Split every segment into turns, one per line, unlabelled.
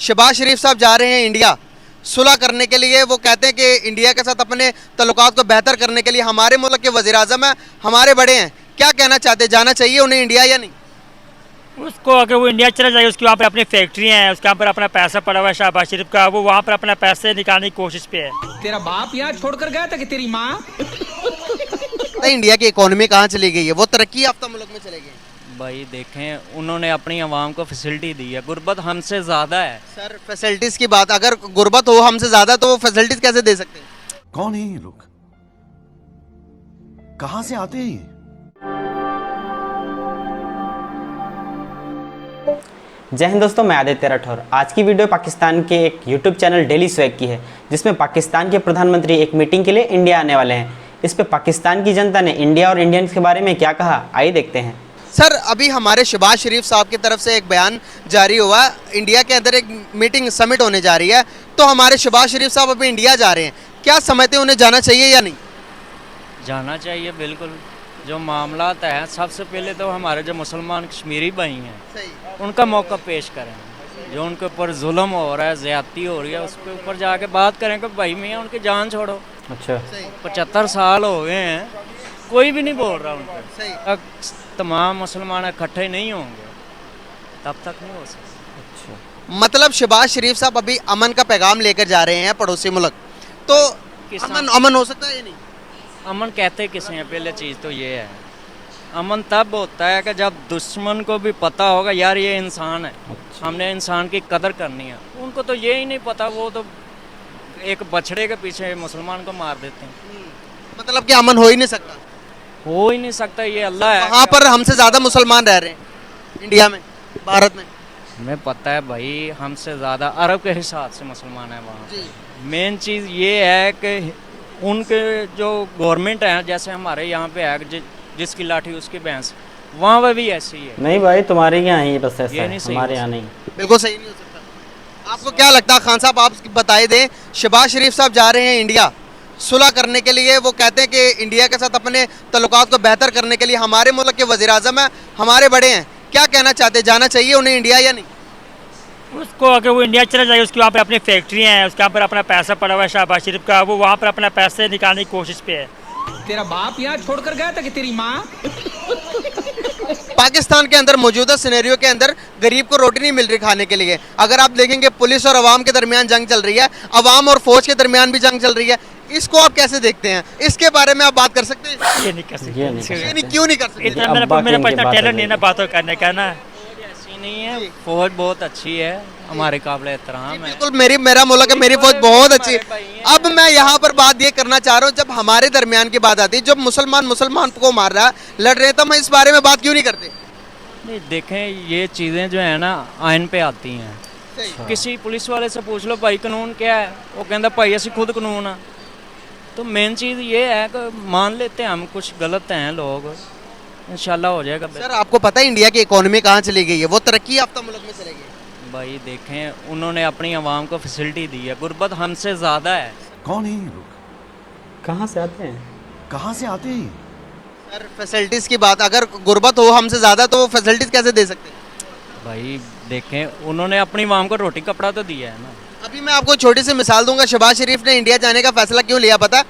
शहबाज शरीफ साहब जा रहे हैं इंडिया सुलह करने के लिए। वो कहते हैं कि इंडिया के साथ अपने तल्लुकात को बेहतर करने के लिए। हमारे मुल्क के वज़ीर आज़म हैं, हमारे बड़े हैं, क्या कहना चाहते हैं, जाना चाहिए उन्हें इंडिया या नहीं?
उसको अगर वो इंडिया चला जाए, उसके वहाँ पर अपनी फैक्ट्री हैं, उसके वहाँ पर अपना पैसा पड़ा हुआ है शहबाज शरीफ का, वो वहाँ पर अपना पैसे निकालने की कोशिश पे है।
तेरा बाप यहाँ छोड़कर गया था कि तेरी माँ?
तो इंडिया की इकोनॉमी कहाँ चली गई है? वो तरक्की याफ्ता मुल्क में चले गए हैं।
भाई देखें, उन्होंने अपनी आवाम को फैसिलिटी दी है, गुर्बत हमसे ज़्यादा है।
सर फैसिलिटीज़ की बात, अगर गुर्बत हो हमसे ज़्यादा तो वो फैसिलिटीज़ कैसे दे सकते हैं?
कौन है ये लोग? कहां से आते हैं ये?
जय हिंद दोस्तों, मैं आदित्य राठौर। आज की वीडियो पाकिस्तान के एक यूट्यूब चैनल डेली स्वैग की है, जिसमें पाकिस्तान के प्रधानमंत्री एक मीटिंग के लिए इंडिया आने वाले हैं। इस पे पाकिस्तान की जनता ने इंडिया और इंडियंस के बारे में क्या कहा, आइए देखते हैं।
सर अभी हमारे शहबाज शरीफ साहब की तरफ से एक बयान जारी हुआ, इंडिया के अंदर एक मीटिंग समिट होने जा रही है, तो हमारे शहबाज शरीफ साहब अभी इंडिया जा रहे हैं, क्या समझते हैं उन्हें जाना चाहिए या नहीं?
जाना चाहिए बिल्कुल। जो मामलात हैं, सबसे पहले तो हमारे जो मुसलमान कश्मीरी भाई हैं,
सही।
उनका मौका पेश करें। जो उनके ऊपर जुल्म हो रहा है, ज़्यादती हो रही है, उसके ऊपर जाके बात करें कि भाई मियाँ उनकी जान छोड़ो।
अच्छा,
75 साल हो गए हैं, कोई भी नहीं बोल रहा उन
सही।
पर। अगर तमाम मुसलमान इकट्ठे नहीं होंगे तब तक नहीं हो सकता।
अच्छा,
मतलब शहबाज शरीफ साहब अभी अमन का पैगाम लेकर जा रहे हैं पड़ोसी मुल्क, तो
किसान-
अमन हो सकता है या नहीं?
अमन कहते किसे हैं? पहले चीज़ तो ये है, अमन तब होता है कि जब दुश्मन को भी पता होगा यार ये इंसान है, हमने इंसान की कदर करनी है। उनको तो ये ही नहीं पता, वो तो एक बछड़े के पीछे मुसलमान को मार देते हैं।
मतलब कि अमन हो ही नहीं सकता।
हो ही नहीं सकता, ये अल्लाह है।
वहाँ पर हमसे ज़्यादा मुसलमान रह रहे हैं इंडिया में, भारत में।
हमें पता है भाई, हमसे ज़्यादा अरब के हिसाब से मुसलमान है वहाँ।
जी।
मेन चीज़ ये है कि उनके जो गवर्नमेंट है, जैसे हमारे यहाँ पे है जिसकी लाठी उसकी भैंस, वहाँ पर भी ऐसी है।
नहीं भाई, तुम्हारे यहाँ ही बस ऐसा
ये
है,
नहीं सही
हमारे
हो
यहाँ नहीं।
बिल्कुल सही नहीं हो सकता। आपको क्या लगता है खान साहब, आप बताए दें, शहबाज शरीफ साहब जा रहे हैं इंडिया सुलह करने के लिए। वो कहते हैं कि इंडिया के साथ अपने तल्लुकात को बेहतर करने के लिए। हमारे मुल्क के वज़ीर आज़म हैं, हमारे बड़े हैं, क्या कहना चाहते हैं, जाना चाहिए उन्हें इंडिया या नहीं?
उसको अगर वो इंडिया चला जाए, उसके वहाँ पर अपनी फैक्ट्री हैं, उसके वहाँ पर अपना पैसा पड़ा हुआ है शहबाज शरीफ का, वो वहाँ पर अपना पैसे निकालने की कोशिश पे है।
तेरा बाप यहाँ छोड़कर गया था कि तेरी माँ?
पाकिस्तान के अंदर मौजूदा सिनेरियो के अंदर गरीब को रोटी नहीं मिल रही खाने के लिए। अगर आप देखेंगे पुलिस और अवाम के दरमियान जंग चल रही है, अवाम और फौज के दरमियान भी जंग चल रही है। इसको आप कैसे देखते हैं? इसके बारे में आप बात कर सकते हैं?
ये नहीं कर सकते,
ये नहीं कर
ये नहीं, क्यों नहीं कर सकते?
इतना
अब्बा
मेरे
की
पास
इनकी
इतना
बात
टैलेंट
हो
नहीं ना बातों करने का ना।
ऐसी नहीं है, फौज बहुत अच्छी है, हमारे काबिल एहतराम है।
बिल्कुल, मेरा मुल्क है, मेरी फौज बहुत अच्छी है। अब मैं यहाँ पर बात ये करना चाह रहा हूँ, जब हमारे दरमियान की बात आती है, जब मुसलमान को मार रहा है, लड़ रहे हैं, तो हम इस बारे में बात क्यों नहीं करते?
नहीं देखें, ये चीज़ें जो है ना आइन पे आती हैं। किसी पुलिस वाले से पूछ लो भाई कानून क्या है, वो कहता भाई असि खुद कानून है। तो मेन चीज़ ये है कि मान लेते हैं हम कुछ गलत हैं लोग, इंशाल्लाह हो जाएगा।
सर आपको पता है इंडिया की इकोनॉमी कहाँ चली गई है? वो तरक्की याफ्ता मुल्क में चले गई।
भाई देखें, उन्होंने अपनी आवाम को फैसिलिटी दी है, गुर्बत हमसे ज़्यादा है।
कौन है ये लोग?
कहाँ से आते हैं?
कहां से आते हैं ये?
सर फैसिलिटीज़ की बात, अगर गुर्बत हो हमसे ज़्यादा तो वो फैसिलिटीज़ कैसे दे सकते हैं?
भाई देखें, उन्होंने अपनी आवाम को रोटी कपड़ा तो दिया है ना।
अभी मैं आपको छोटी सी मिसाल दूंगा, शहबाज शरीफ ने इंडिया जाने का फैसला क्यों लिया पता है?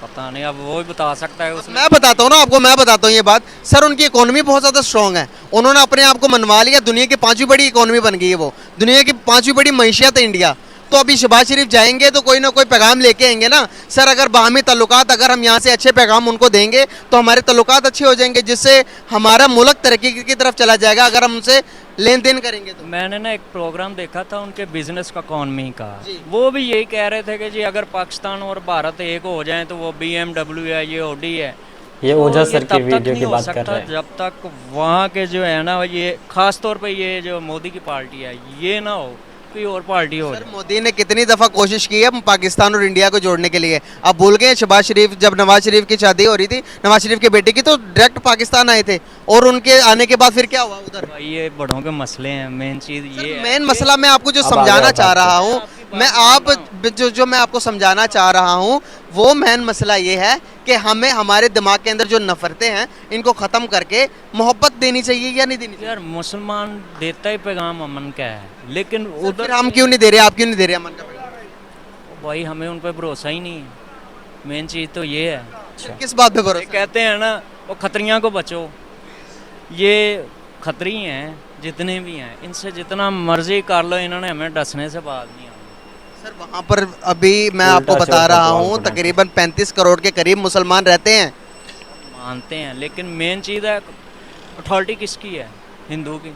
पता नहीं, अब वो ही बता सकता है उसमें।
मैं बताता हूँ ना आपको, मैं बताता हूँ ये बात। सर उनकी इकोनॉमी बहुत ज़्यादा स्ट्रॉन्ग है, उन्होंने अपने आप को मनवा लिया, दुनिया की 5वीं बड़ी इकोनॉमी बन गई है, वो दुनिया की 5वीं बड़ी मईशियत है इंडिया। तो अभी शहबाज शरीफ जाएंगे तो कोई ना कोई पैगाम लेके आएंगे ना सर। अगर बाहमी तल्लुकात, अगर हम यहाँ से अच्छे पैगाम उनको देंगे तो हमारे तल्लुकात अच्छे हो जाएंगे, जिससे हमारा मुल्क तरक्की की तरफ चला जाएगा, अगर हम उनसे लेन देन करेंगे तो।
मैंने ना एक प्रोग्राम देखा था उनके बिजनेस का, इकॉनमी का,
जी।
वो भी यही कह रहे थे कि जी अगर पाकिस्तान और भारत एक हो जाएं तो वो BMW है, ये ऑडी है।
ये
तो
ओझा सर
तब
की
तक
वीडियो
नहीं
की
हो
बात कर
सकता
रहे हैं।
जब तक वहाँ के जो है ना, ये खास तौर पे ये जो मोदी की पार्टी है, ये ना हो, कोई और पार्टी हो
सर
जाए।
मोदी ने कितनी दफ़ा कोशिश की है पाकिस्तान और इंडिया को जोड़ने के लिए। आप भूल गए शहबाज शरीफ, जब नवाज शरीफ की शादी हो रही थी, नवाज शरीफ के बेटे की, तो डायरेक्ट पाकिस्तान आए थे, और उनके आने के बाद फिर क्या हुआ उधर?
भाई ये बड़ों के मसले हैं, मेन चीज़ ये है
मेन
कि-
मसला मैं आपको जो
अब आ
समझाना
गया
चाह
बात
रहा
पे।
हूँ, मैं आप जो मैं आपको समझाना चाह रहा हूँ वो मेन मसला ये है कि हमें हमारे दिमाग के अंदर जो नफरतें हैं इनको ख़त्म करके मोहब्बत देनी चाहिए या नहीं देनी चाहिए?
यार मुसलमान देता ही पैगाम अमन का है, लेकिन
फिर
उधर
हम क्यों नहीं दे रहे, आप क्यों नहीं दे रहे अमन का पैगाम?
भाई हमें उन पर भरोसा ही नहीं है। मेन चीज़ तो ये है।
फिर किस बात पे
ये
भरोसा?
कहते हैं ना वो खतरियाँ को बचो, ये खतरी हैं जितने भी हैं, इनसे जितना मर्जी कर लो, इन्होंने हमें डसने से बात नहीं आनी।
सर वहाँ पर अभी मैं आपको
उल्टा
बता
चौथा
रहा
सवाल
हूँ
पूछना।
तकरीबन 35 करोड़ के करीब मुसलमान रहते हैं।
मानते हैं, लेकिन मेन चीज़ है अथॉरिटी किसकी है? हिंदू की।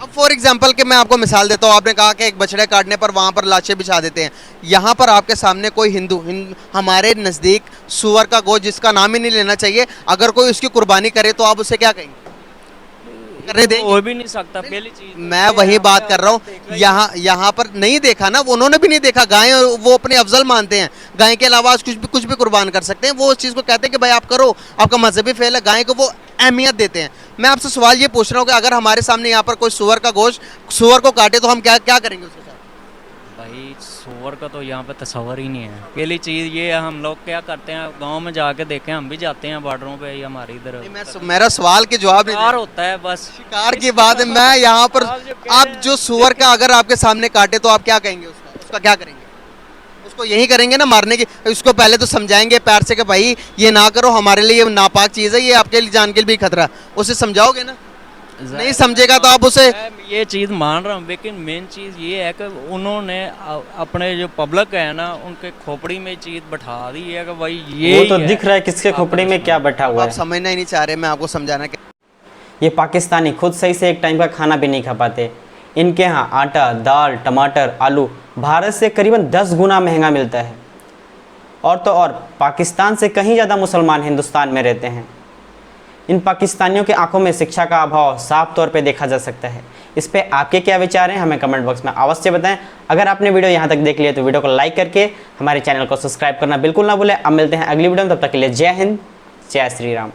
अब फॉर एग्जांपल कि मैं आपको मिसाल देता हूँ, आपने कहा कि एक बछड़े काटने पर वहाँ पर लाशें बिछा देते हैं। यहाँ पर आपके सामने कोई हमारे नज़दीक सूअर का गोश्त जिसका नाम ही नहीं लेना चाहिए, अगर कोई उसकी कुर्बानी करे तो आप उसे क्या कहेंगे? करने देंगे?
हो भी नहीं सकता। पहली चीज़
मैं वही बात कर रहा हूँ, यहाँ पर नहीं देखा ना, उन्होंने भी नहीं देखा। गाय वो अपने अफजल मानते हैं, गाय के अलावा कुछ भी कुर्बान कर सकते हैं। वो उस चीज़ को कहते हैं कि भाई आप करो, आपका मजहबी फेल है। गाय को वो अहमियत देते हैं। मैं आपसे सवाल ये पूछ रहा हूँ कि अगर हमारे सामने यहाँ पर कोई सूअर का गोश्त सूअर को काटे तो हम क्या क्या करेंगे उसके साथ?
भाई सूअर का तो यहाँ पे तस्वर ही नहीं है। पहली चीज़ ये है, हम लोग क्या करते हैं गांव में जाके देखें, हम भी जाते हैं बॉर्डरों पे, हमारी इधर
मेरा सवाल के जवाब नहीं
शिकार होता है बस।
शिकार की बात है। मैं यहाँ पर आप जो सूअर का अगर आपके सामने काटे तो आप क्या कहेंगे? उसका क्या करेंगे? उसको यही करेंगे ना, मारने की। उसको पहले तो समझाएंगे प्यार से कि भाई ये ना करो, हमारे लिए ये नापाक चीज़ है, ये आपके लिए जान के लिए भी खतरा। उसे समझाओगे ना, नहीं समझेगा तो आप उसे।
मैं ये चीज़ मान रहा हूँ, लेकिन मेन चीज़ ये है कि उन्होंने अपने जो पब्लिक है ना, उनके खोपड़ी में चीज़ बैठा दी है कि भाई ये
वो तो दिख रहा है किसके खोपड़ी में क्या बैठा हुआ
आप
है।
समझना ही नहीं चाह रहे, मैं आपको समझाना कि
ये पाकिस्तानी खुद सही से एक टाइम का खाना भी नहीं खा पाते। इनके यहाँ आटा, दाल, टमाटर, आलू भारत से करीबन 10 गुना महंगा मिलता है। और तो और पाकिस्तान से कहीं ज़्यादा मुसलमान हिंदुस्तान में रहते हैं। इन पाकिस्तानियों की आंखों में शिक्षा का अभाव साफ तौर पे देखा जा सकता है। इस पे आपके क्या विचार हैं, हमें कमेंट बॉक्स में अवश्य बताएं। अगर आपने वीडियो यहाँ तक देख लिया तो वीडियो को लाइक करके हमारे चैनल को सब्सक्राइब करना बिल्कुल ना भूलें। अब मिलते हैं अगली वीडियो में, तब तक के लिए जय हिंद, जय श्री राम।